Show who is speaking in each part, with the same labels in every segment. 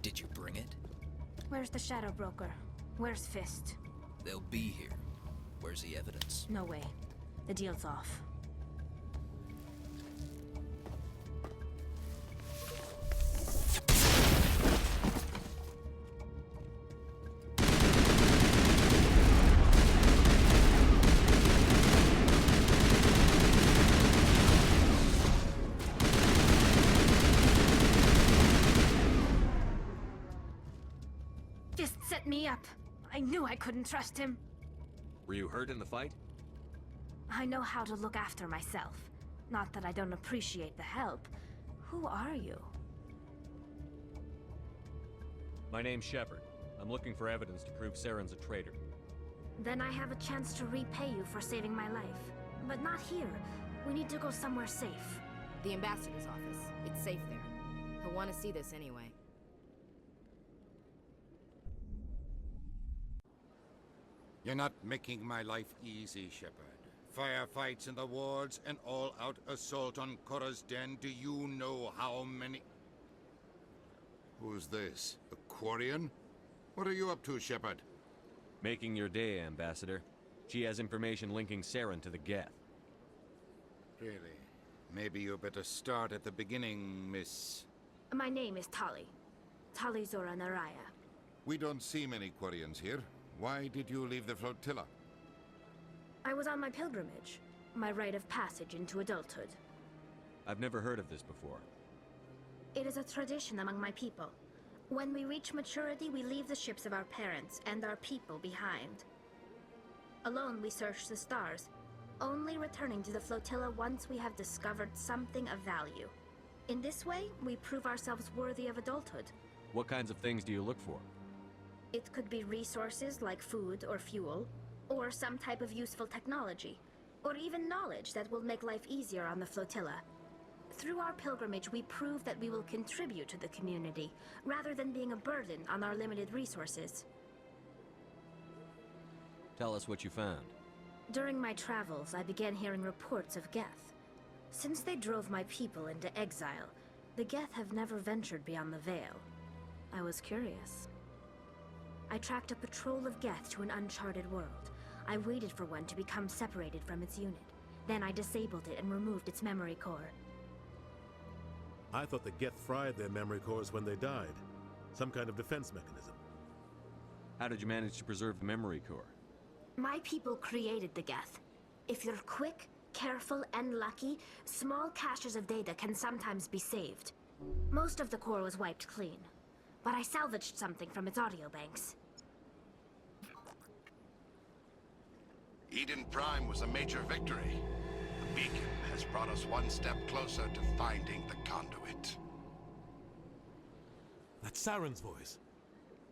Speaker 1: Did you bring it?
Speaker 2: Where's the Shadow Broker? Where's Fist?
Speaker 1: They'll be here. Where's the evidence?
Speaker 2: No way. The deal's off. Fist set me up. I knew I couldn't trust him.
Speaker 3: Were you hurt in the fight?
Speaker 2: I know how to look after myself. Not that I don't appreciate the help. Who are you?
Speaker 3: My name's Shepard. I'm looking for evidence to prove Saren's a traitor.
Speaker 2: Then I have a chance to repay you for saving my life. But not here. We need to go somewhere safe.
Speaker 4: The ambassador's office. It's safe there. He'll want to see this anyway.
Speaker 5: You're not making my life easy, Shepard. Firefights in the wards, an all-out assault on Korra's den. Do you know how many... Who's this? A Quarian? What are you up to, Shepard?
Speaker 3: Making your day, Ambassador. She has information linking Saren to the Geth.
Speaker 5: Really? Maybe you better start at the beginning, Miss...
Speaker 2: My name is Tali. Tali Zora Naraya.
Speaker 5: We don't see many Quarians here. Why did you leave the flotilla?
Speaker 2: I was on my pilgrimage. My rite of passage into adulthood.
Speaker 3: I've never heard of this before.
Speaker 2: It is a tradition among my people. When we reach maturity, we leave the ships of our parents and our people behind. Alone, we search the stars, only returning to the flotilla once we have discovered something of value. In this way, we prove ourselves worthy of adulthood.
Speaker 3: What kinds of things do you look for?
Speaker 2: It could be resources like food or fuel, or some type of useful technology, or even knowledge that will make life easier on the flotilla. Through our pilgrimage, we prove that we will contribute to the community, rather than being a burden on our limited resources.
Speaker 3: Tell us what you found.
Speaker 2: During my travels, I began hearing reports of Geth. Since they drove my people into exile, the Geth have never ventured beyond the Veil. I was curious. I tracked a patrol of Geth to an uncharted world. I waited for one to become separated from its unit. Then I disabled it and removed its memory core.
Speaker 6: I thought the Geth fried their memory cores when they died. Some kind of defense mechanism.
Speaker 3: How did you manage to preserve the memory core?
Speaker 2: My people created the Geth. If you're quick, careful, and lucky, small caches of data can sometimes be saved. Most of the core was wiped clean, but I salvaged something from its audio banks.
Speaker 7: Eden Prime was a major victory. The beacon has brought us one step closer to finding the conduit.
Speaker 6: That's Saren's voice.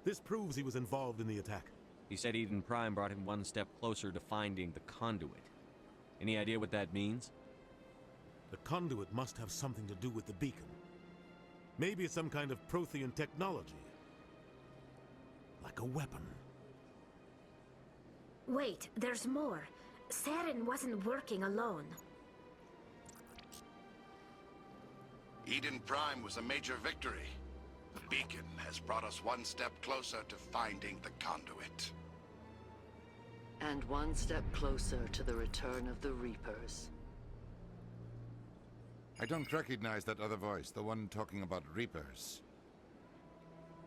Speaker 6: This proves he was involved in the attack.
Speaker 3: He said Eden Prime brought him one step closer to finding the conduit. Any idea what that means?
Speaker 6: The conduit must have something to do with the beacon. Maybe it's some kind of Prothean technology. Like a weapon.
Speaker 2: Wait, there's more. Saren wasn't working alone.
Speaker 7: Eden Prime was a major victory. The beacon has brought us one step closer to finding the conduit.
Speaker 8: And one step closer to the return of the Reapers.
Speaker 5: I don't recognize that other voice, the one talking about Reapers.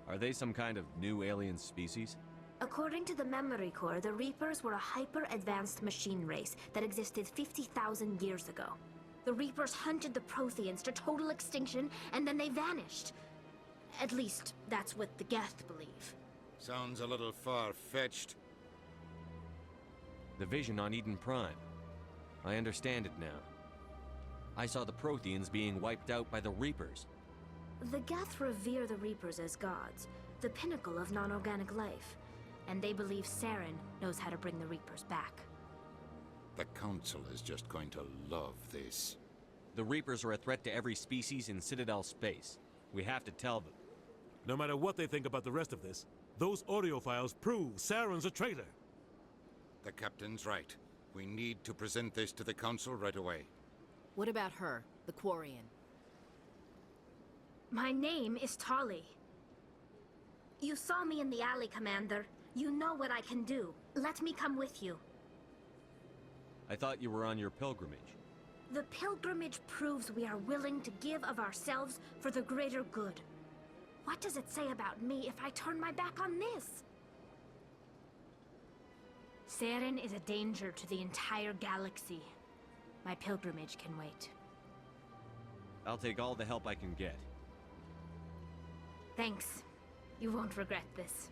Speaker 3: Are they some kind of new alien species?
Speaker 2: According to the memory core, the Reapers were a hyper-advanced machine race that existed 50,000 years ago. The Reapers hunted the Protheans to total extinction, and then they vanished. At least, that's what the Geth believe.
Speaker 5: Sounds a little far-fetched.
Speaker 3: The vision on Eden Prime. I understand it now. I saw the Protheans being wiped out by the Reapers.
Speaker 2: The Geth revere the Reapers as gods, the pinnacle of non-organic life. And they believe Saren knows how to bring the Reapers back.
Speaker 5: The Council is just going to love this.
Speaker 3: The Reapers are a threat to every species in Citadel space. We have to tell them.
Speaker 6: No matter what they think about the rest of this, those audio files prove Saren's a traitor.
Speaker 5: The Captain's right. We need to present this to the Council right away.
Speaker 4: What about her, the Quarian?
Speaker 2: My name is Tali. You saw me in the alley, Commander. You know what I can do. Let me come with you.
Speaker 3: I thought you were on your pilgrimage.
Speaker 2: The pilgrimage proves we are willing to give of ourselves for the greater good. What does it say about me if I turn my back on this? Saren is a danger to the entire galaxy. My pilgrimage can wait.
Speaker 3: I'll take all the help I can get.
Speaker 2: Thanks. You won't regret this.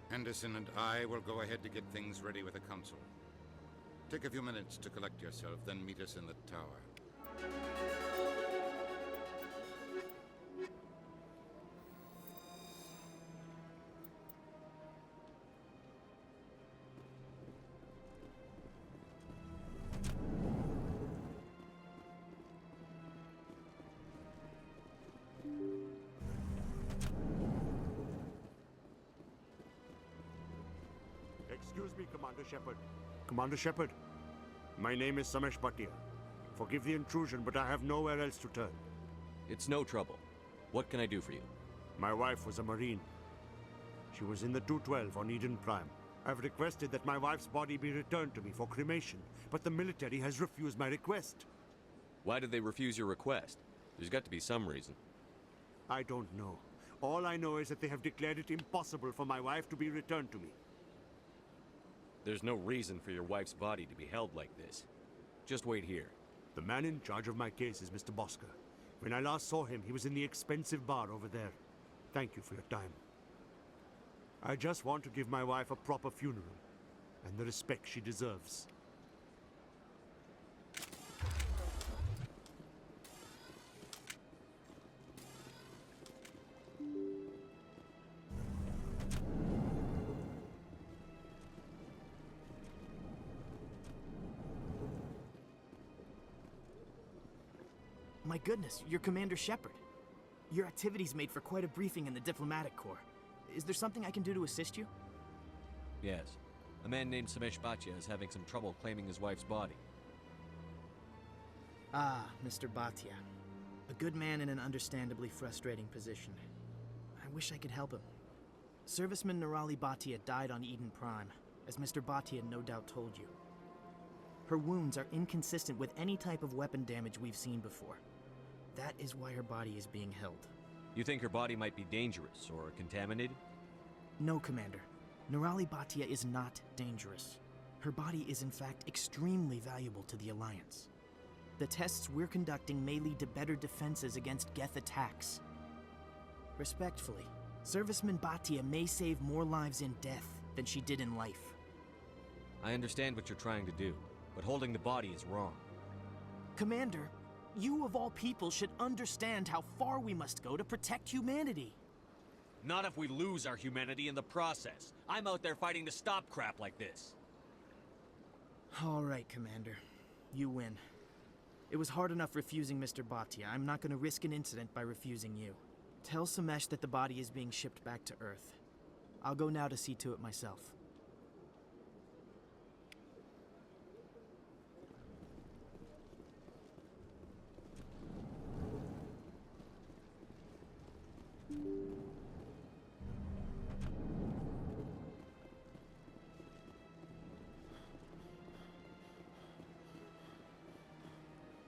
Speaker 5: Henderson and I will go ahead to get things ready with the Council. Take a few minutes to collect yourself, then meet us in the tower.
Speaker 9: Excuse me, Commander Shepard. Commander Shepard, my name is Samesh Bhatia. Forgive the intrusion, but I have nowhere else to turn.
Speaker 3: It's no trouble. What can I do for you?
Speaker 9: My wife was a Marine. She was in the 212 on Eden Prime. I've requested that my wife's body be returned to me for cremation, but the military has refused my request.
Speaker 3: Why did they refuse your request? There's got to be some reason.
Speaker 9: I don't know. All I know is that they have declared it impossible for my wife to be returned to me.
Speaker 3: There's no reason for your wife's body to be held like this. Just wait here.
Speaker 9: The man in charge of my case is Mr. Bosker. When I last saw him, he was in the expensive bar over there. Thank you for your time. I just want to give my wife a proper funeral, and the respect she deserves.
Speaker 10: My goodness, you're Commander Shepard. Your activities made for quite a briefing in the Diplomatic Corps. Is there something I can do to assist you?
Speaker 3: Yes. A man named Samesh Bhatia is having some trouble claiming his wife's body.
Speaker 10: Ah, Mr. Bhatia. A good man in an understandably frustrating position. I wish I could help him. Serviceman Nirali Bhatia died on Eden Prime, as Mr. Bhatia no doubt told you. Her wounds are inconsistent with any type of weapon damage we've seen before. That is why her body is being held.
Speaker 3: You think her body might be dangerous or contaminated?
Speaker 10: No, Commander. Nirali Bhatia is not dangerous. Her body is in fact extremely valuable to the Alliance. The tests we're conducting may lead to better defenses against Geth attacks. Respectfully, Serviceman Bhatia may save more lives in death than she did in life.
Speaker 3: I understand what you're trying to do, but holding the body is wrong.
Speaker 10: Commander, you of all people should understand how far we must go to protect humanity.
Speaker 3: Not if we lose our humanity in the process. I'm out there fighting to stop crap like this.
Speaker 10: All right, Commander. You win. It was hard enough refusing Mr. Bhatia. I'm not going to risk an incident by refusing you. Tell Samesh that the body is being shipped back to Earth. I'll go now to see to it myself.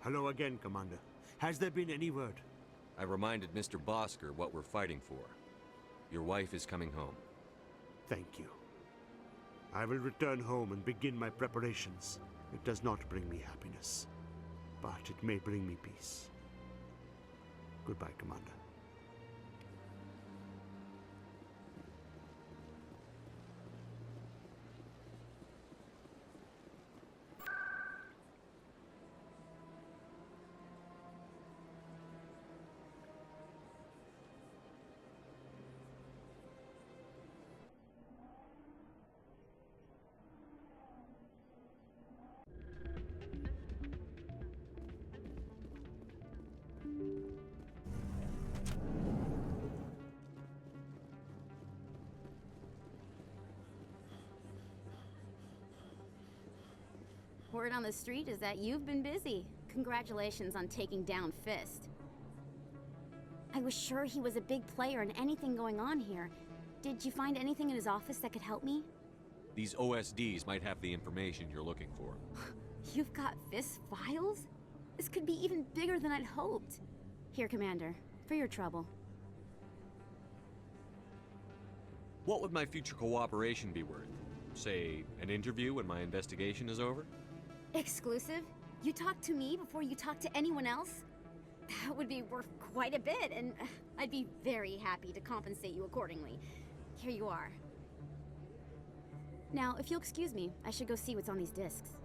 Speaker 9: Hello again, Commander. Has there been any word?
Speaker 3: I reminded Mr. Bosker what we're fighting for. Your wife is coming home.
Speaker 9: Thank you. I will return home and begin my preparations. It does not bring me happiness, but it may bring me peace. Goodbye, Commander.
Speaker 4: Word on the street is that you've been busy. Congratulations on taking down Fist. I was sure he was a big player in anything going on here, Did you find anything in his office that could help me?
Speaker 3: These OSDs might have the information you're looking for.
Speaker 4: You've got Fisk's files? This could be even bigger than I'd hoped. Here, Commander, for your trouble.
Speaker 3: What would my future cooperation be worth? Say, an interview when my investigation is over?
Speaker 4: Exclusive? You talk to me before you talk to anyone else? That would be worth quite a bit, and I'd be very happy to compensate you accordingly. Here you are. Now, if you'll excuse me, I should go see what's on these discs.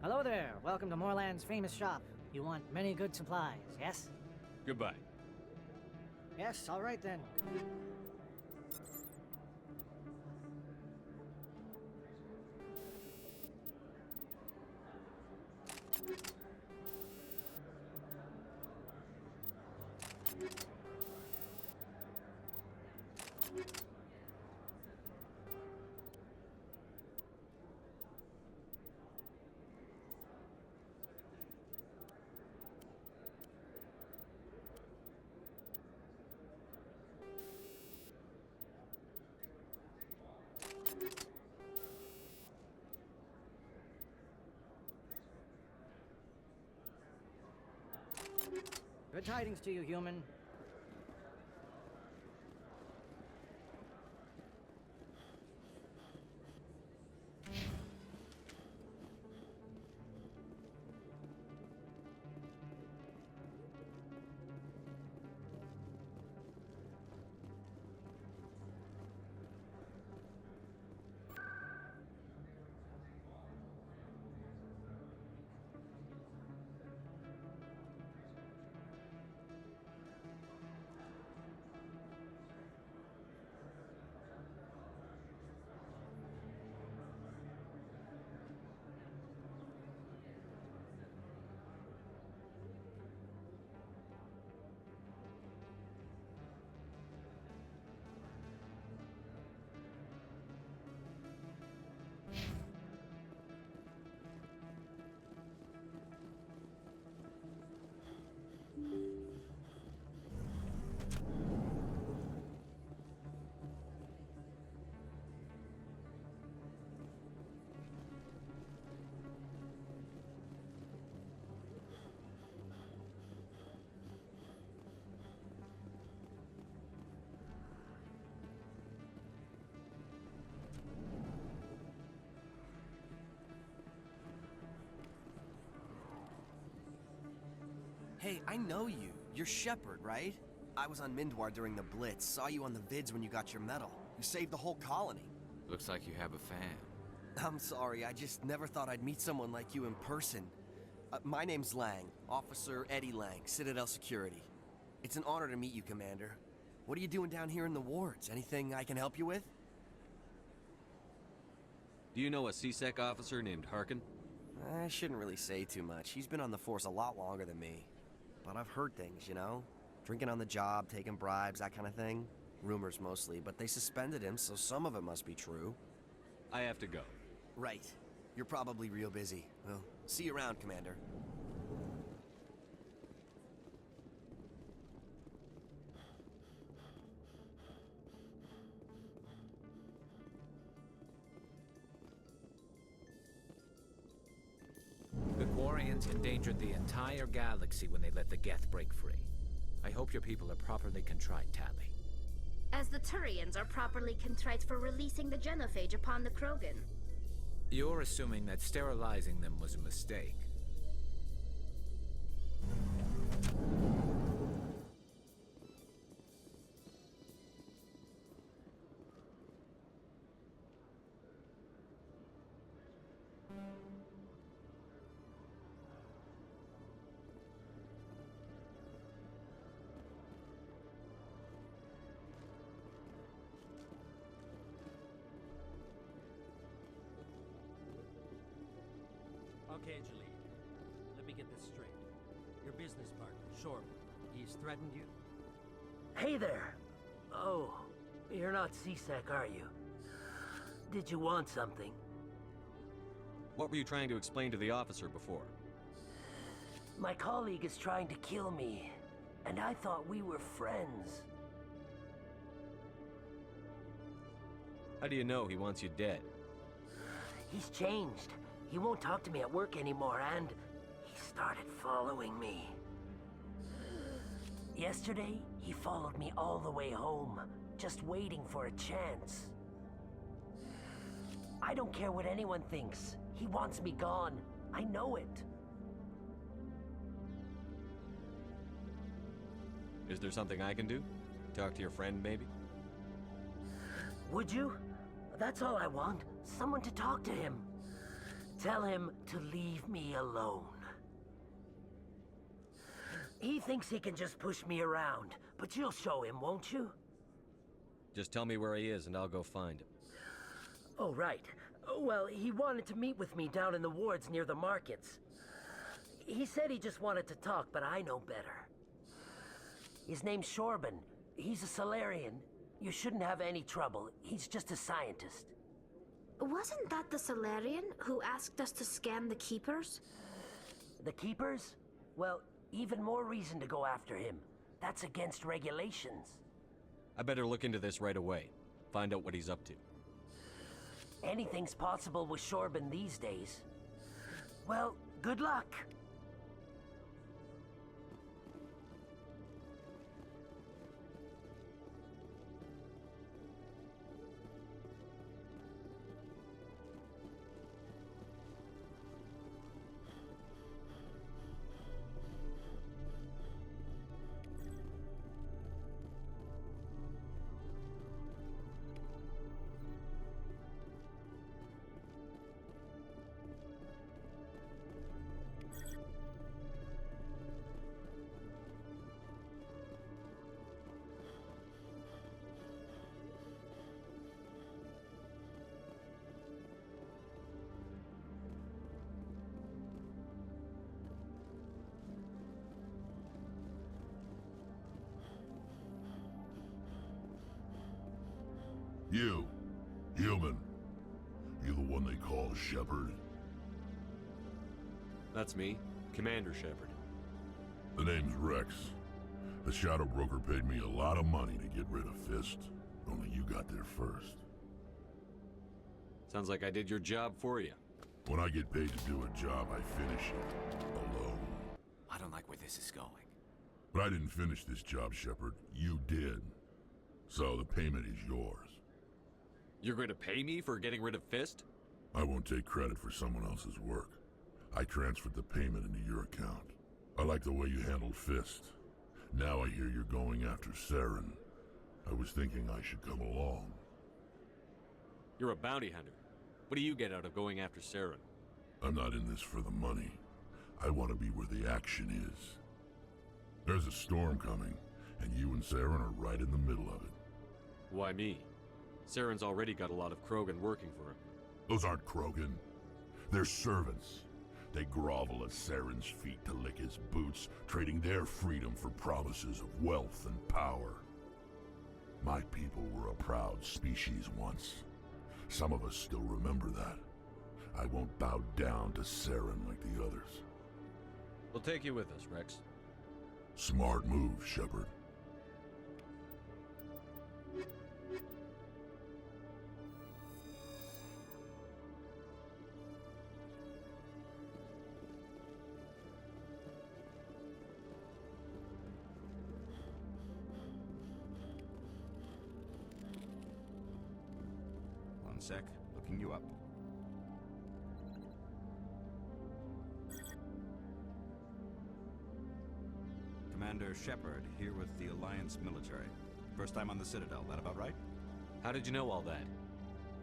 Speaker 11: Hello there. Welcome to Moorland's famous shop. You want many good supplies, yes?
Speaker 3: Goodbye.
Speaker 11: Yes, all right then. Good tidings to you, human.
Speaker 12: Hey, I know you. You're Shepard, right? I was on Mindwar during the Blitz, saw you on the vids when you got your medal. You saved the whole colony.
Speaker 1: Looks like you have a fan.
Speaker 12: I'm sorry, I just never thought I'd meet someone like you in person. My name's Lang, Officer Eddie Lang, Citadel Security. It's an honor to meet you, Commander. What are you doing down here in the wards? Anything I can help you with?
Speaker 3: Do you know a CSEC officer named Harkin?
Speaker 12: I shouldn't really say too much. He's been on the force a lot longer than me. But I've heard things, you know? Drinking on the job, taking bribes, that kind of thing. Rumors mostly, but they suspended him, so some of it must be true.
Speaker 3: I have to go.
Speaker 12: Right. You're probably real busy. Well, see you around, Commander.
Speaker 13: The Quarians endangered the entire galaxy when they let the Geth break free. I hope your people are properly contrite, Tali.
Speaker 2: As the Turians are properly contrite for releasing the genophage upon the Krogan.
Speaker 13: You're assuming that sterilizing them was a mistake.
Speaker 14: Okay, Jaleel. Let me get this straight. Your business partner, Shorb, he's threatened you?
Speaker 15: Hey there! Oh, you're not CSEC, are you? Did you want something?
Speaker 3: What were you trying to explain to the officer before?
Speaker 15: My colleague is trying to kill me, and I thought we were friends.
Speaker 3: How do you know he wants you dead?
Speaker 15: He's changed. He won't talk to me at work anymore, and he started following me. Yesterday, he followed me all the way home, just waiting for a chance. I don't care what anyone thinks. He wants me gone. I know it.
Speaker 3: Is there something I can do? Talk to your friend, maybe?
Speaker 15: Would you? That's all I want. Someone to talk to him. Tell him to leave me alone. He thinks he can just push me around, but you'll show him, won't you?
Speaker 3: Just tell me where he is and I'll go find him.
Speaker 15: Oh, right. Well, he wanted to meet with me down in the wards near the markets. He said he just wanted to talk, but I know better. His name's Shorban. He's a Solarian. You shouldn't have any trouble. He's just a scientist.
Speaker 2: Wasn't that the Solarian who asked us to scan the Keepers?
Speaker 15: The Keepers? Well, even more reason to go after him. That's against regulations.
Speaker 3: I better look into this right away. Find out what he's up to.
Speaker 15: Anything's possible with Shorban these days. Well, good luck.
Speaker 16: You, human. You the one they call Shepard?
Speaker 3: That's me, Commander Shepard.
Speaker 16: The name's Rex. The Shadow Broker paid me a lot of money to get rid of Fist. Only you got there first.
Speaker 3: Sounds like I did your job for you.
Speaker 16: When I get paid to do a job, I finish it. Alone.
Speaker 1: I don't like where this is going.
Speaker 16: But I didn't finish this job, Shepard. You did. So the payment is yours.
Speaker 3: You're going to pay me for getting rid of Fist?
Speaker 16: I won't take credit for someone else's work. I transferred the payment into your account. I like the way you handled Fist. Now I hear you're going after Saren. I was thinking I should come along.
Speaker 3: You're a bounty hunter. What do you get out of going after Saren?
Speaker 16: I'm not in this for the money. I want to be where the action is. There's a storm coming, and you and Saren are right in the middle of it.
Speaker 3: Why me? Saren's already got a lot of Krogan working for him.
Speaker 16: Those aren't Krogan. They're servants. They grovel at Saren's feet to lick his boots, trading their freedom for promises of wealth and power. My people were a proud species once. Some of us still remember that. I won't bow down to Saren like the others.
Speaker 3: We'll take you with us, Rex.
Speaker 16: Smart move, Shepard.
Speaker 17: One sec, looking you up. Commander Shepard, here with the Alliance military. First time on the Citadel, that about right?
Speaker 3: How did you know all that?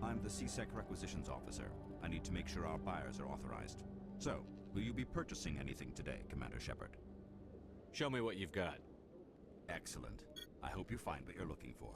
Speaker 17: I'm the CSEC requisitions officer. I need to make sure our buyers are authorized. So, will you be purchasing anything today, Commander Shepard?
Speaker 3: Show me what you've got.
Speaker 17: Excellent. I hope you find what you're looking for.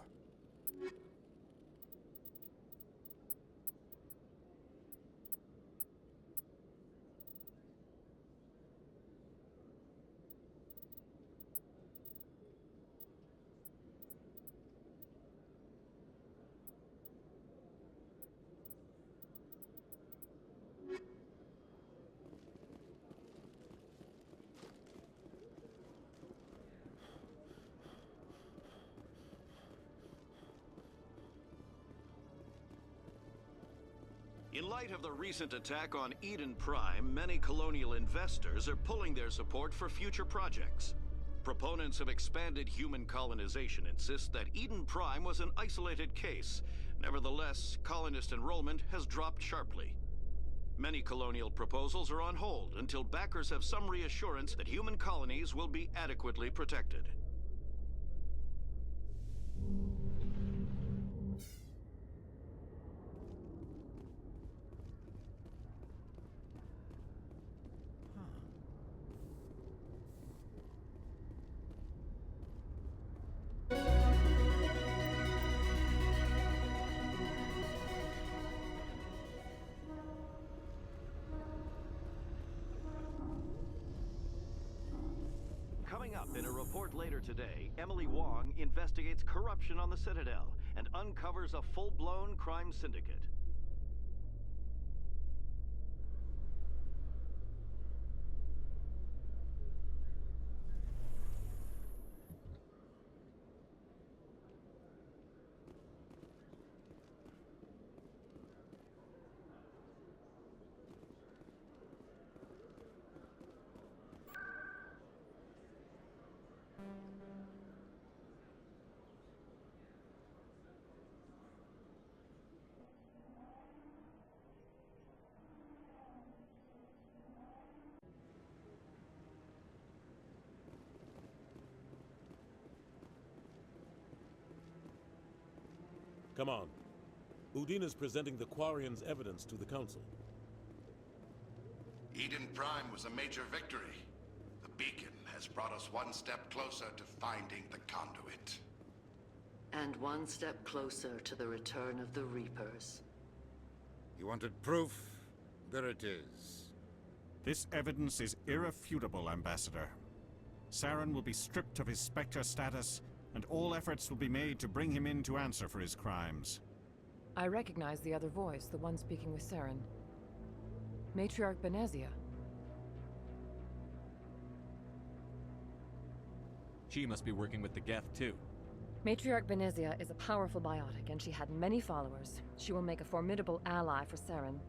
Speaker 18: In light of the recent attack on Eden Prime, many colonial investors are pulling their support for future projects. Proponents of expanded human colonization insist that Eden Prime was an isolated case. Nevertheless, colonist enrollment has dropped sharply. Many colonial proposals are on hold until backers have some reassurance that human colonies will be adequately protected. Coming up in a report later today, Emily Wong investigates corruption on the Citadel and uncovers a full-blown crime syndicate.
Speaker 6: Come on. Udina's presenting the Quarians' evidence to the Council.
Speaker 7: Eden Prime was a major victory. The beacon has brought us one step closer to finding the conduit.
Speaker 8: And one step closer to the return of the Reapers.
Speaker 5: You wanted proof? There it is.
Speaker 19: This evidence is irrefutable, Ambassador. Saren will be stripped of his Spectre status, and all efforts will be made to bring him in to answer for his crimes.
Speaker 20: I recognize the other voice, the one speaking with Saren. Matriarch Benezia.
Speaker 3: She must be working with the Geth, too.
Speaker 20: Matriarch Benezia is a powerful biotic, and she had many followers. She will make a formidable ally for Saren.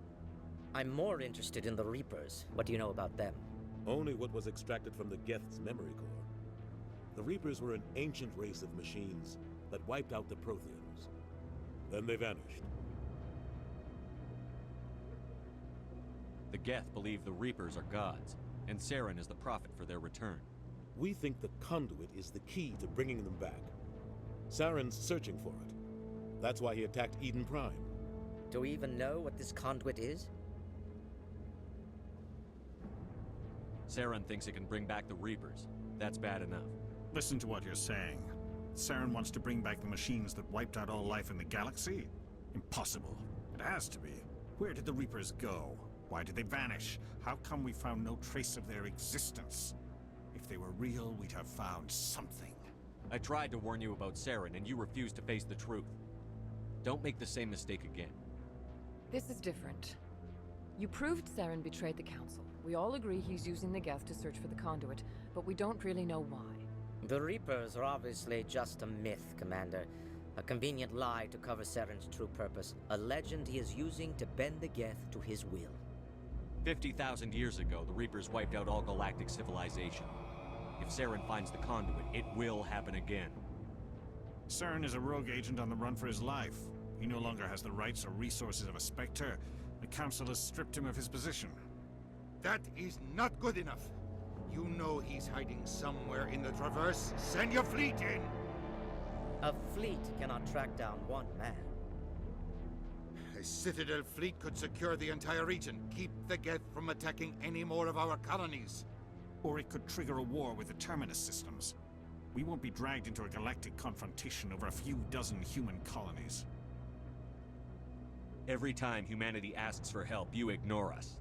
Speaker 21: I'm more interested in the Reapers. What do you know about them?
Speaker 6: Only what was extracted from the Geth's memory core. The Reapers were an ancient race of machines that wiped out the Protheans. Then they vanished.
Speaker 3: The Geth believe the Reapers are gods. and Saren is the prophet for their return.
Speaker 6: We think the conduit is the key to bringing them back. Saren's searching for it. That's why he attacked Eden Prime.
Speaker 21: Do we even know what this conduit is?
Speaker 3: Saren thinks it can bring back the Reapers. That's bad enough.
Speaker 19: Listen to what you're saying. Saren wants to bring back the machines that wiped out all life in the galaxy? Impossible. It has to be. Where did the Reapers go? Why did they vanish? How come we found no trace of their existence? If they were real, we'd have found something.
Speaker 3: I tried to warn you about Saren, and you refused to face the truth. Don't make the same mistake again.
Speaker 20: This is different. You proved Saren betrayed the Council. We all agree he's using the Geth to search for the conduit, but we don't really know why.
Speaker 21: The Reapers are obviously just a myth, Commander. A convenient lie to cover Saren's true purpose. A legend he is using to bend the Geth to his will.
Speaker 3: 50,000 years ago, the Reapers wiped out all galactic civilization. If Saren finds the conduit, it will happen again.
Speaker 19: Saren is a rogue agent on the run for his life. He no longer has the rights or resources of a Spectre. The Council has stripped him of his position.
Speaker 5: That is not good enough. You know he's hiding somewhere in the Traverse. Send your fleet in!
Speaker 21: A fleet cannot track down one man.
Speaker 5: A Citadel fleet could secure the entire region, keep the Geth from attacking any more of our colonies.
Speaker 19: Or it could trigger a war with the Terminus systems. We won't be dragged into a galactic confrontation over a few dozen human colonies.
Speaker 3: Every time humanity asks for help, you ignore us.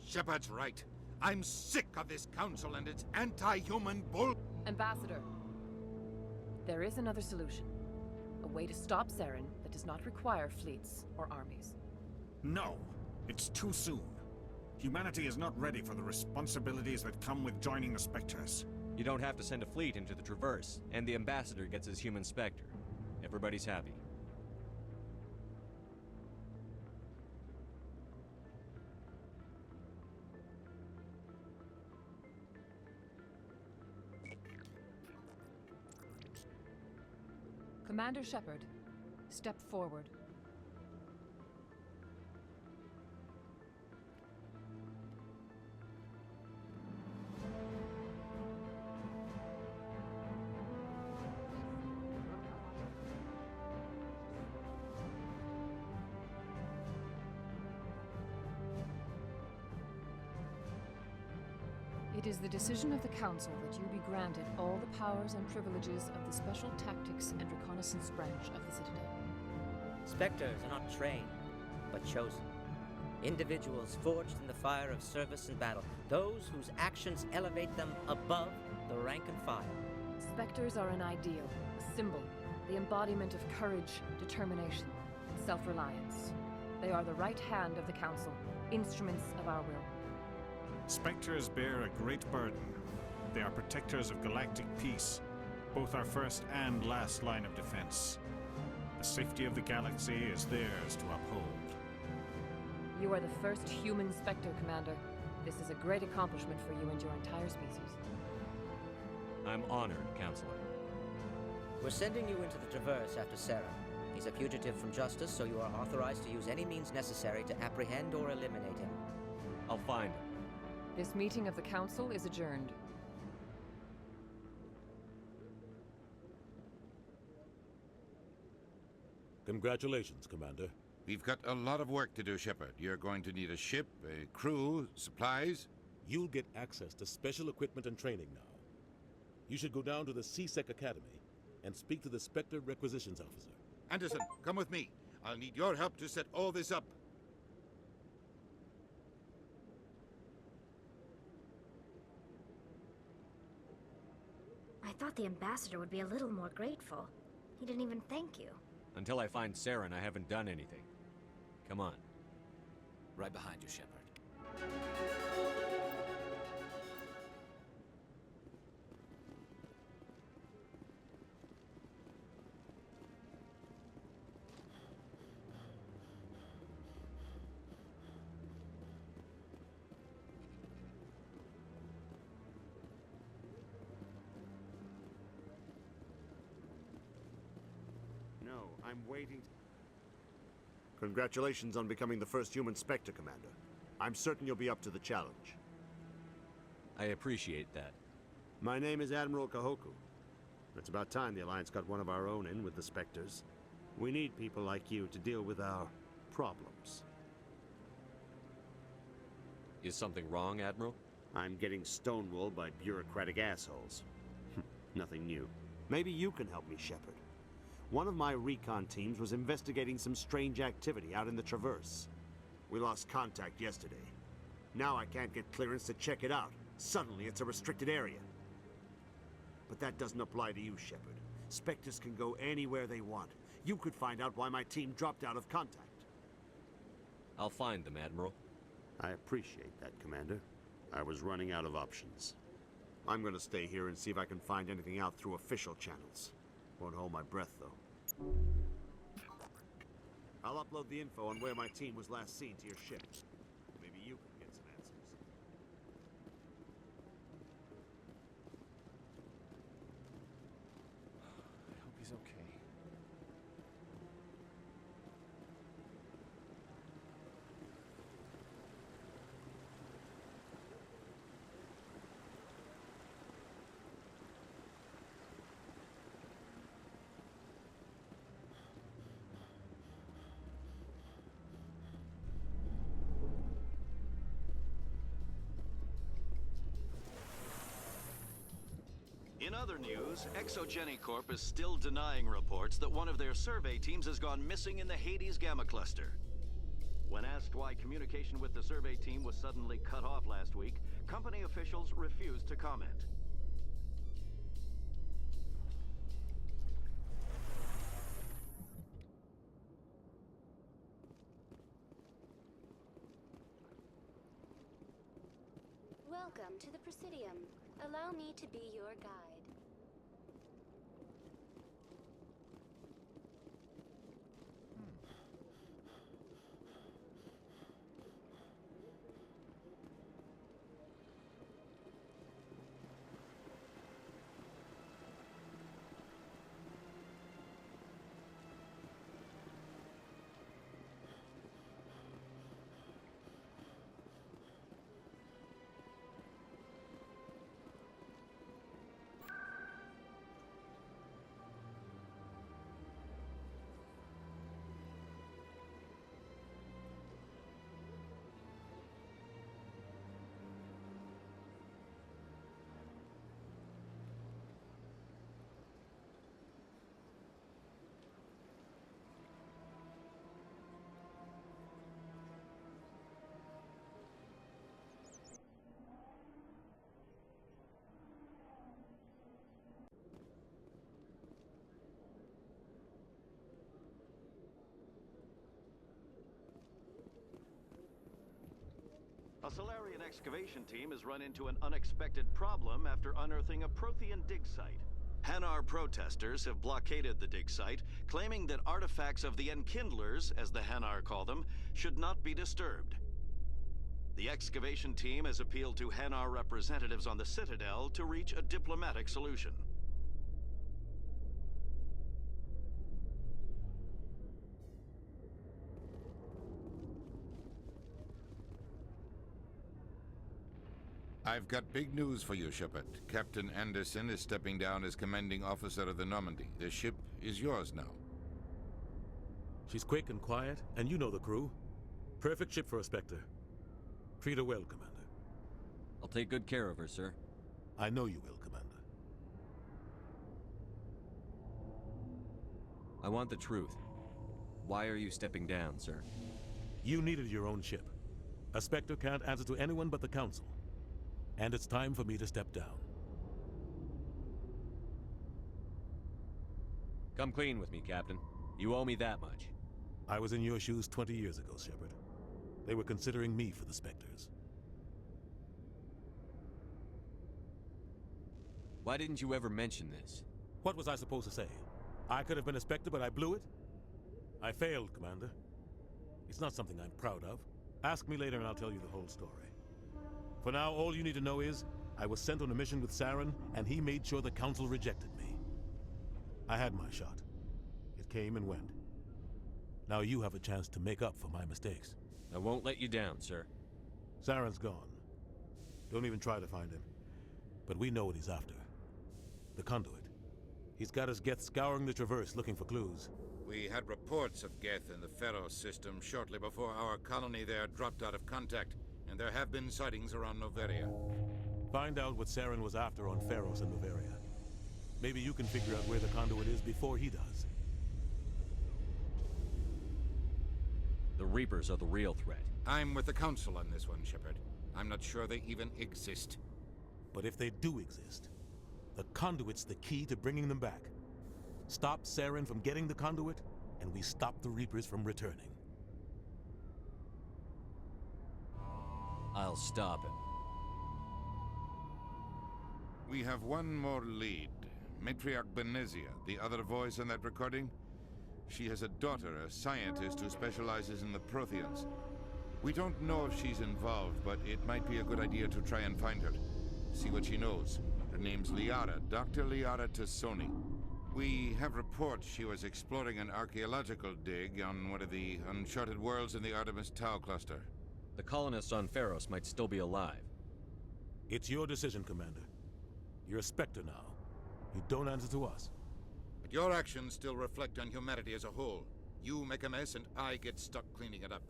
Speaker 5: Shepard's right. I'm sick of this council and its anti-human bull...
Speaker 20: Ambassador, there is another solution. A way to stop Saren that does not require fleets or armies.
Speaker 19: No, it's too soon. Humanity is not ready for the responsibilities that come with joining the Spectres.
Speaker 3: You don't have to send a fleet into the Traverse, and the Ambassador gets his human Spectre. Everybody's happy.
Speaker 20: Commander Shepard, step forward. It is the decision of the Council that you be granted all the powers and privileges of the Special Tactics and Reconnaissance branch of the Citadel.
Speaker 21: Spectres are not trained, but chosen. Individuals forged in the fire of service and battle. Those whose actions elevate them above the rank and file.
Speaker 20: Spectres are an ideal, a symbol, the embodiment of courage, determination, and self-reliance. They are the right hand of the Council, instruments of our will.
Speaker 19: Spectres bear a great burden. They are protectors of galactic peace, both our first and last line of defense. The safety of the galaxy is theirs to uphold.
Speaker 20: You are the first human Spectre, Commander. This is a great accomplishment for you and your entire species.
Speaker 3: I'm honored, Counselor.
Speaker 21: We're sending you into the Traverse after Saren. He's a fugitive from justice, so you are authorized to use any means necessary to apprehend or eliminate him.
Speaker 3: I'll find him.
Speaker 20: This meeting of the Council is adjourned.
Speaker 6: Congratulations, Commander.
Speaker 5: We've got a lot of work to do, Shepard. You're going to need a ship, a crew, supplies.
Speaker 6: You'll get access to special equipment and training now. You should go down to the C-Sec Academy and speak to the Spectre Requisitions Officer.
Speaker 5: Anderson, come with me. I'll need your help to set all this up.
Speaker 2: I thought the ambassador would be a little more grateful. He didn't even thank you.
Speaker 3: Until I find Saren, I haven't done anything. Come on.
Speaker 1: Right behind you, Shepard.
Speaker 9: No, I'm waiting. Congratulations on becoming the first human Spectre, Commander. I'm certain you'll be up to the challenge.
Speaker 3: I appreciate that.
Speaker 9: My name is Admiral Kahoku. It's about time the Alliance got one of our own in with the Spectres. We need people like you to deal with our problems.
Speaker 3: Is something wrong, Admiral?
Speaker 9: I'm getting stonewalled by bureaucratic assholes. Nothing new. Maybe you can help me, Shepard. One of my recon teams was investigating some strange activity out in the Traverse. We lost contact yesterday. Now I can't get clearance to check it out. Suddenly it's a restricted area. But that doesn't apply to you, Shepard. Spectres can go anywhere they want. You could find out why my team dropped out of contact.
Speaker 3: I'll find them, Admiral.
Speaker 9: I appreciate that, Commander. I was running out of options. I'm gonna stay here and see if I can find anything out through official channels. Won't hold my breath, though. I'll upload the info on where my team was last seen to your ship. Maybe you can get some answers.
Speaker 10: I hope he's okay.
Speaker 18: In other news, Exogeny Corp is still denying reports that one of their survey teams has gone missing in the Hades Gamma Cluster. When asked why communication with the survey team was suddenly cut off last week, company officials refused to comment.
Speaker 22: Welcome to the Presidium. Allow me to be your guide. A Solarian excavation team has run into an unexpected problem after unearthing a Prothean dig site. Hanar protesters have blockaded the dig site, claiming that artifacts of the Enkindlers, as the Hanar call them, should not be disturbed. The excavation team has appealed to Hanar representatives on the Citadel to reach a diplomatic solution.
Speaker 5: I've got big news for you, Shepard. Captain Anderson is stepping down as commanding officer of the Normandy. The ship is yours now.
Speaker 6: She's quick and quiet, and you know the crew. Perfect ship for a Spectre. Treat her well, Commander.
Speaker 3: I'll take good care of her, sir.
Speaker 6: I know you will, Commander.
Speaker 3: I want the truth. Why are you stepping down, sir?
Speaker 6: You needed your own ship. A Spectre can't answer to anyone but the Council. And it's time for me to step down.
Speaker 3: Come clean with me, Captain. You owe me that much.
Speaker 6: I was in your shoes 20 years ago, Shepard. They were considering me for the Spectres.
Speaker 3: Why didn't you ever mention this?
Speaker 6: What was I supposed to say? I could have been a Spectre, but I blew it? I failed, Commander. It's not something I'm proud of. Ask me later and I'll tell you the whole story. For now, all you need to know is, I was sent on a mission with Saren, and he made sure the Council rejected me. I had my shot. It came and went. Now you have a chance to make up for my mistakes.
Speaker 3: I won't let you down, sir.
Speaker 6: Saren's gone. Don't even try to find him. But we know what he's after. The conduit. He's got his Geth scouring the Traverse looking for clues.
Speaker 5: We had reports of Geth in the Pharaoh system shortly before our colony there dropped out of contact, and there have been sightings around Noveria.
Speaker 6: Find out what Saren was after on Pharos and Noveria. Maybe you can figure out where the conduit is before he does.
Speaker 3: The Reapers are the real threat.
Speaker 5: I'm with the Council on this one, Shepard. I'm not sure they even exist.
Speaker 6: But if they do exist, the conduit's the key to bringing them back. Stop Saren from getting the conduit, and we stop the Reapers from returning.
Speaker 1: I'll stop him.
Speaker 5: We have one more lead. Matriarch Benezia, the other voice in that recording. She has a daughter, a scientist who specializes in the Protheans. We don't know if she's involved, but it might be a good idea to try and find her. See what she knows. Her name's Liara, Dr. Liara Tassoni. We have reports she was exploring an archaeological dig on one of the uncharted worlds in the Artemis Tau cluster.
Speaker 3: The colonists on Pharos might still be alive.
Speaker 6: It's your decision, Commander. You're a Spectre now. You don't answer to us.
Speaker 5: But your actions still reflect on humanity as a whole. You make a mess and I get stuck cleaning it up.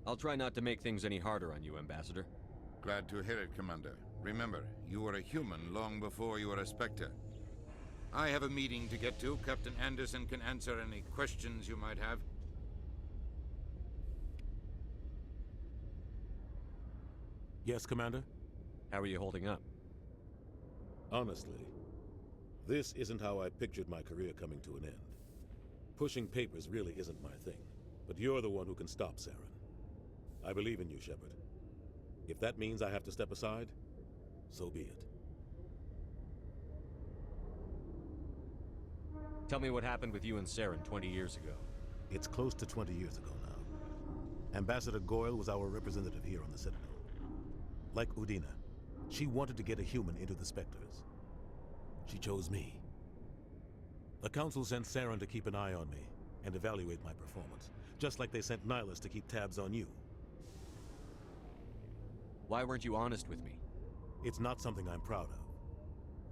Speaker 3: I'll try not to make things any harder on you, Ambassador.
Speaker 5: Glad to hear it, Commander. Remember, you were a human long before you were a Spectre. I have a meeting to get to. Captain Anderson can answer any questions you might have.
Speaker 6: Yes, Commander?
Speaker 3: How are you holding up?
Speaker 6: Honestly, this isn't how I pictured my career coming to an end. Pushing papers really isn't my thing, but you're the one who can stop Saren. I believe in you, Shepard. If that means I have to step aside, so be it.
Speaker 3: Tell me what happened with you and Saren 20 years ago.
Speaker 6: It's close to 20 years ago now. Ambassador Goyle was our representative here on the Citadel. Like Udina, she wanted to get a human into the Spectres. She chose me. The Council sent Saren to keep an eye on me and evaluate my performance, just like they sent Nihilus to keep tabs on you.
Speaker 3: Why weren't you honest with me?
Speaker 6: It's not something I'm proud of.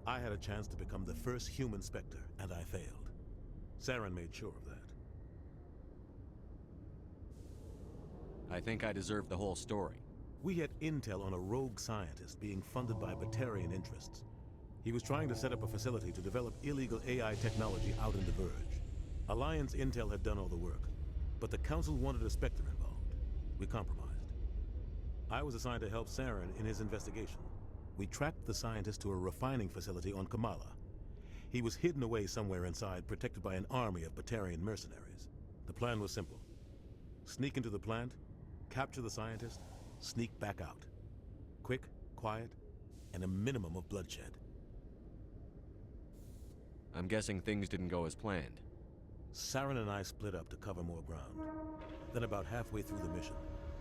Speaker 6: I had a chance to become the first human Spectre, and I failed. Saren made sure of that.
Speaker 3: I think I deserve the whole story.
Speaker 6: We had intel on a rogue scientist being funded by Batarian interests. He was trying to set up a facility to develop illegal AI technology out in the Verge. Alliance intel had done all the work, but the Council wanted a Spectre involved. We compromised. I was assigned to help Saren in his investigation. We tracked the scientist to a refining facility on Kamala. He was hidden away somewhere inside, protected by an army of Batarian mercenaries. The plan was simple. Sneak into the plant, capture the scientist, sneak back out. Quick, quiet, and a minimum of bloodshed.
Speaker 3: I'm guessing things didn't go as planned.
Speaker 6: Saren and I split up to cover more ground. Then about halfway through the mission,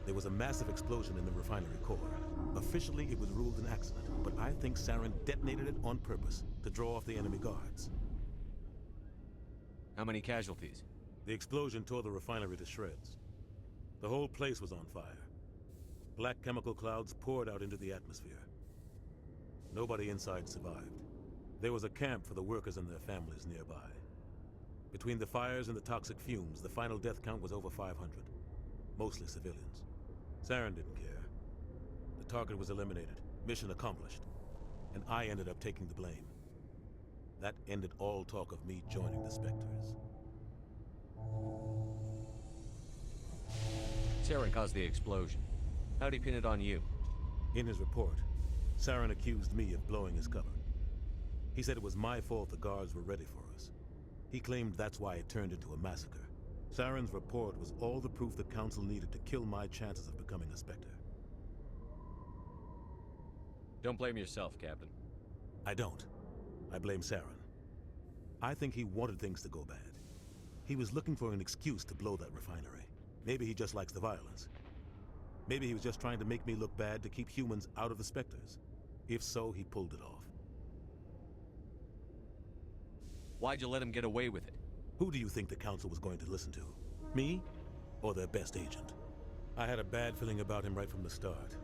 Speaker 6: there was a massive explosion in the refinery core. Officially, it was ruled an accident, but I think Saren detonated it on purpose to draw off the enemy guards.
Speaker 3: How many casualties?
Speaker 6: The explosion tore the refinery to shreds. The whole place was on fire. Black chemical clouds poured out into the atmosphere. Nobody inside survived. There was a camp for the workers and their families nearby. Between the fires and the toxic fumes, the final death count was over 500. Mostly civilians. Saren didn't care. The target was eliminated, mission accomplished, and I ended up taking the blame. That ended all talk of me joining the Spectres.
Speaker 3: Saren caused the explosion. How'd he pin it on you?
Speaker 6: In his report, Saren accused me of blowing his cover. He said it was my fault the guards were ready for us. He claimed that's why it turned into a massacre. Saren's report was all the proof the Council needed to kill my chances of becoming a Spectre.
Speaker 3: Don't blame yourself, Captain.
Speaker 6: I don't. I blame Saren. I think he wanted things to go bad. He was looking for an excuse to blow that refinery. Maybe he just likes the violence. Maybe he was just trying to make me look bad to keep humans out of the Spectres. If so, he pulled it off.
Speaker 3: Why'd you let him get away with it?
Speaker 6: Who do you think the Council was going to listen to? Me? Or their best agent? I had a bad feeling about him right from the start.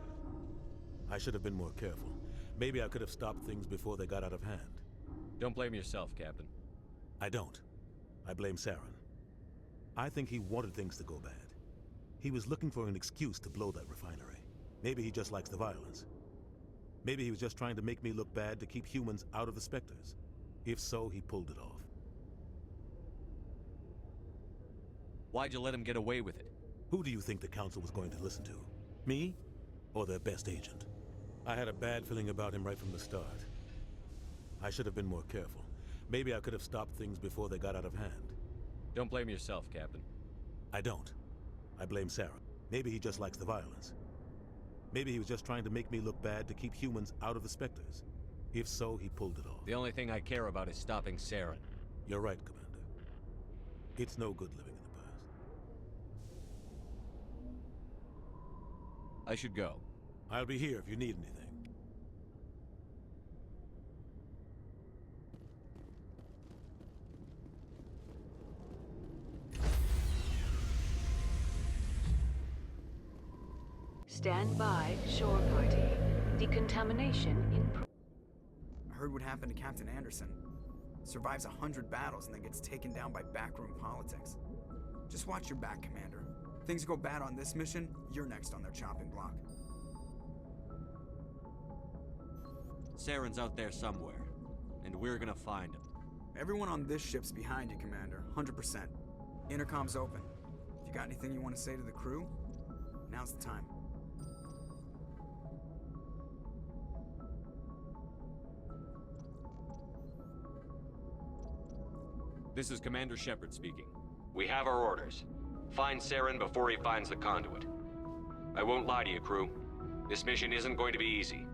Speaker 6: I should have been more careful. Maybe I could have stopped things before they got out of hand.
Speaker 3: Don't blame yourself, Captain.
Speaker 6: I don't. I blame Saren. I think he wanted things to go bad. He was looking for an excuse to blow that refinery. Maybe he just likes the violence. Maybe he was just trying to make me look bad to keep humans out of the Spectres. If so, he pulled it off.
Speaker 3: Why'd you let him get away with it?
Speaker 6: Who do you think the Council was going to listen to? Me? Or their best agent? I had a bad feeling about him right from the start. I should have been more careful. Maybe I could have stopped things before they got out of hand.
Speaker 3: Don't blame yourself, Captain.
Speaker 6: I don't. I blame Saren. Maybe he just likes the violence. Maybe he was just trying to make me look bad to keep humans out of the Spectres. If so, he pulled it off.
Speaker 3: The only thing I care about is stopping Saren.
Speaker 6: You're right, Commander. It's no good living in the past.
Speaker 3: I should go.
Speaker 6: I'll be here if you need anything.
Speaker 4: Stand by, shore party. Decontamination in
Speaker 10: I heard what happened to Captain Anderson. Survives 100 battles and then gets taken down by backroom politics. Just watch your back, Commander. Things go bad on this mission, you're next on their chopping block.
Speaker 3: Saren's out there somewhere, and we're gonna find him.
Speaker 10: Everyone on this ship's behind you, Commander. 100%. Intercom's open. If you got anything you want to say to the crew, now's the time.
Speaker 3: This is Commander Shepard speaking.
Speaker 23: We have our orders. Find Saren before he finds the conduit. I won't lie to you, crew. This mission isn't going to be easy.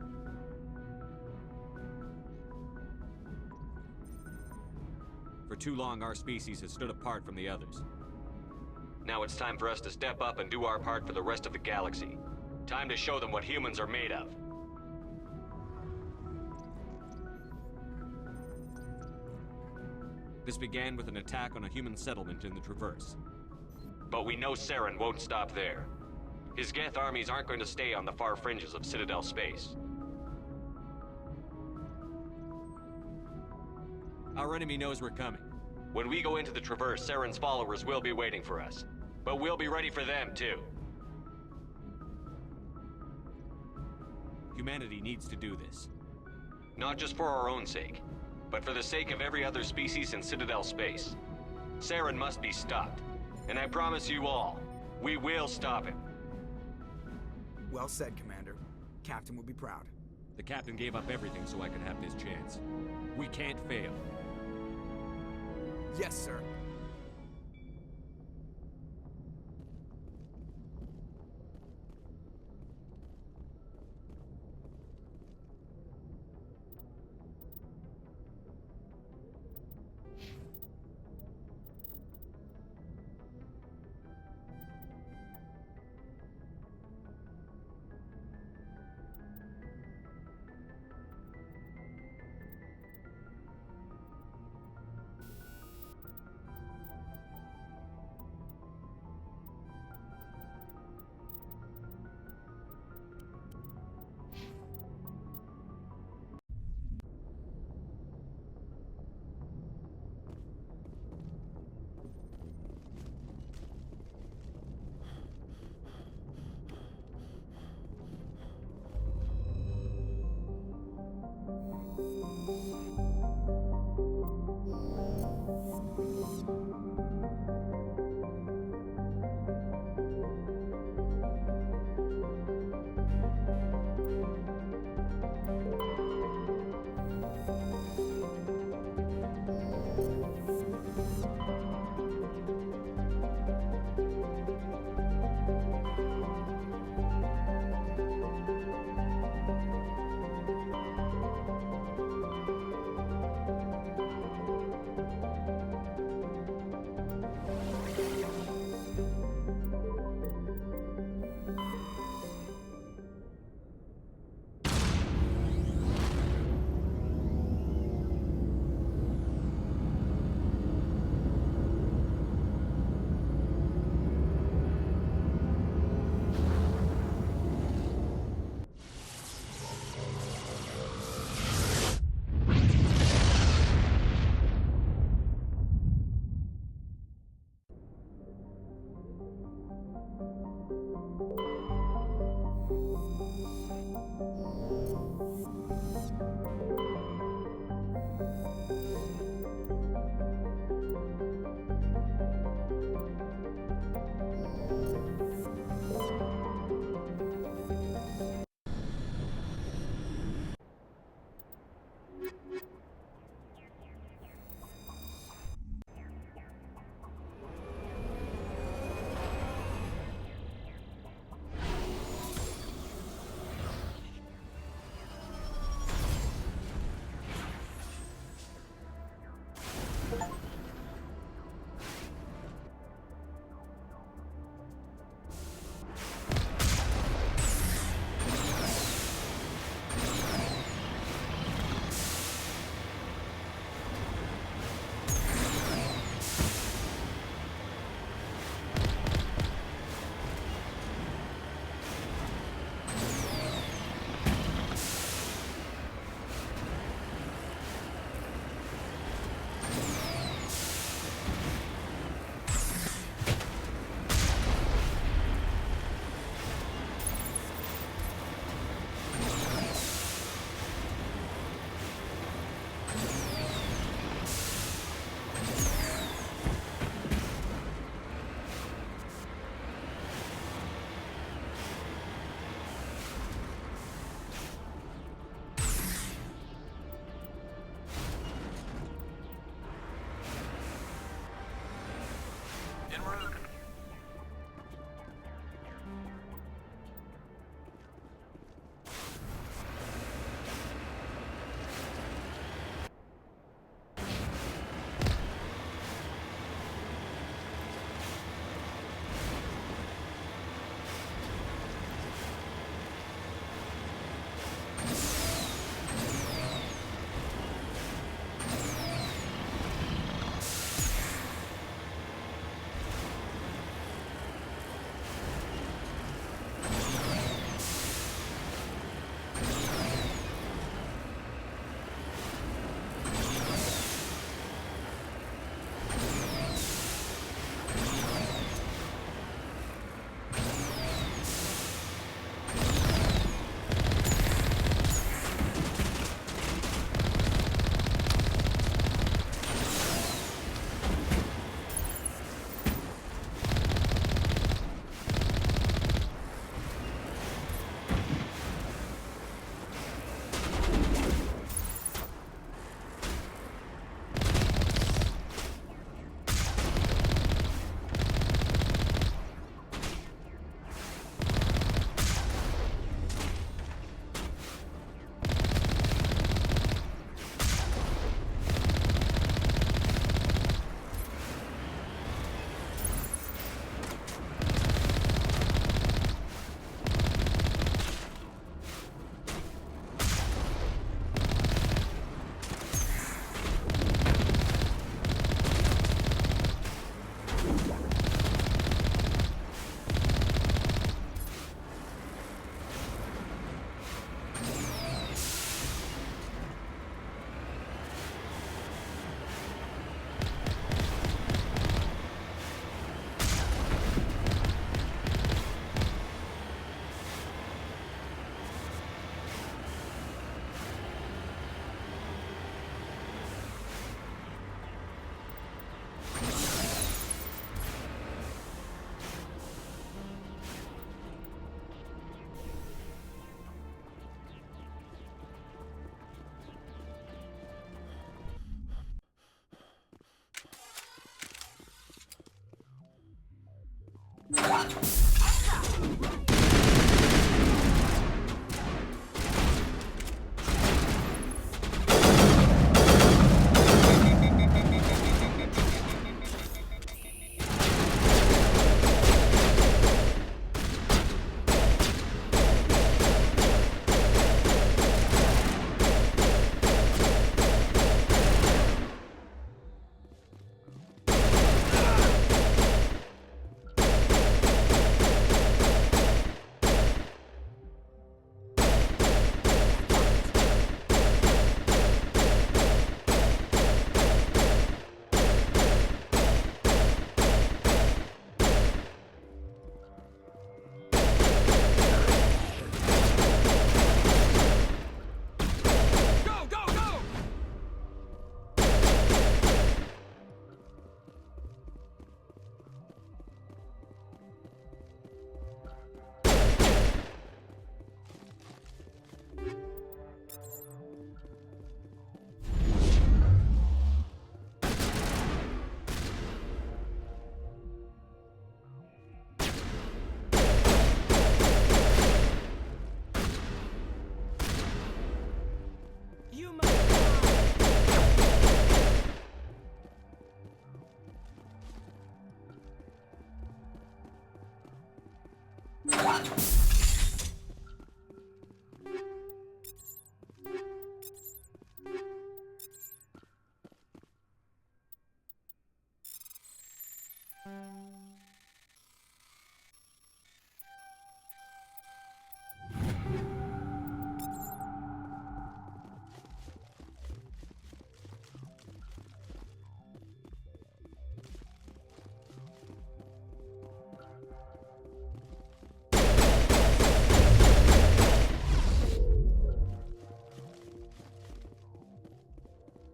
Speaker 3: For too long, our species has stood apart from the others.
Speaker 23: Now it's time for us to step up and do our part for the rest of the galaxy. Time to show them what humans are made of.
Speaker 3: This began with an attack on a human settlement in the Traverse.
Speaker 23: But we know Saren won't stop there. His Geth armies aren't going to stay on the far fringes of Citadel space.
Speaker 3: Our enemy knows we're coming.
Speaker 23: When we go into the Traverse, Saren's followers will be waiting for us. But we'll be ready for them, too.
Speaker 3: Humanity needs to do this.
Speaker 23: Not just for our own sake, but for the sake of every other species in Citadel space. Saren must be stopped. And I promise you all, we will stop him.
Speaker 10: Well said, Commander. Captain will be proud.
Speaker 3: The Captain gave up everything so I could have this chance. We can't fail.
Speaker 10: Yes, sir.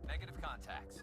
Speaker 1: Negative contacts.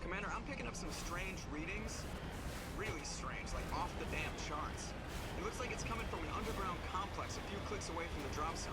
Speaker 11: Commander, I'm picking up some strange readings. Really strange, like off the damn charts. It looks like it's coming from an underground complex a few clicks away from the drop zone.